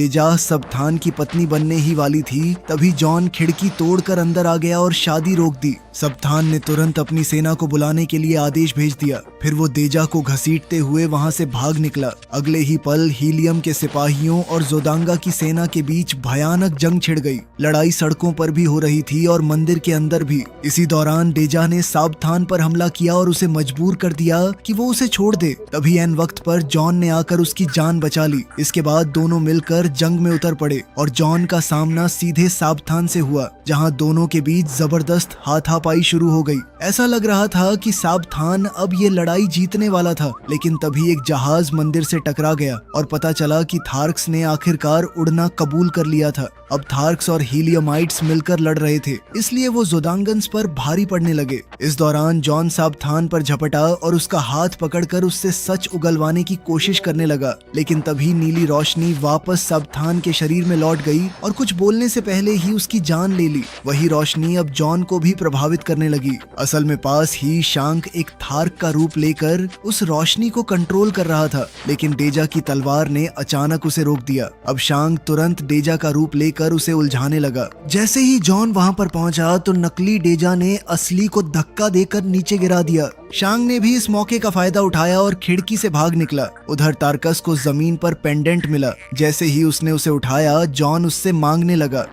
डेजा सबथान की पत्नी बनने ही वाली थी, तभी जॉन खिड़की तोड़कर अंदर आ गया और शादी रोक दी। सबथान ने तुरंत अपनी सेना को बुलाने के लिए आदेश भेज दिया। फिर वो डेजा को घसीटते हुए वहां से भाग निकला। अगले ही पल हीलियम के सिपाहियों और जोदांगा की सेना के बीच भयानक जंग छिड़ गई। लड़ाई सड़कों पर भी हो रही थी और मंदिर के अंदर भी। इसी दौरान डेजा ने साबथान पर हमला किया और उसे मजबूर कर दिया कि वो उसे छोड़ दे। तभी एन वक्त पर जॉन ने आकर उसकी जान बचा ली। इसके बाद दोनों मिलकर जंग में उतर पड़े और जॉन का सामना सीधे साबथान से हुआ, जहां दोनों के बीच जबरदस्त हाथापाई शुरू हो गई। ऐसा लग रहा था कि साबथान अब ये लड़ाई जीतने वाला था, लेकिन तभी एक जहाज मंदिर से टकरा गया और पता चला कि थार्क्स ने आखिरकार उड़ना कबूल कर लिया था। अब थार्क्स और हीलियमाइट्स मिलकर लड़ रहे थे, इसलिए वो जोदांगन्स पर भारी पड़ने लगे। इस दौरान जॉन साबथान पर झपटा और उसका हाथ पकड़कर उससे सच उगलवाने की कोशिश करने लगा, लेकिन तभी नीली रोशनी वापस साबथान के शरीर में लौट गई और कुछ बोलने से पहले ही उसकी जान ले ली। वही रोशनी अब जॉन को भी प्रभावित करने लगी। असल में पास ही शांक एक थार्क का रूप लेकर उस रोशनी को कंट्रोल कर रहा था, लेकिन डेजा की तलवार ने अचानक उसे रोक दिया। अब शांक तुरंत डेजा का रूप लेकर उसे उलझाने लगा। जैसे ही जॉन वहां पर पहुंचा तो नकली डेजा ने असली को धक्का देकर नीचे गिरा दिया। शांग ने भी इस मौके का फायदा उठाया और खिड़की से भाग निकला। उधर तारकस को जमीन पर पेंडेंट मिला। जैसे ही उसने उसे उठाया, जॉन उससे मांगने लगा।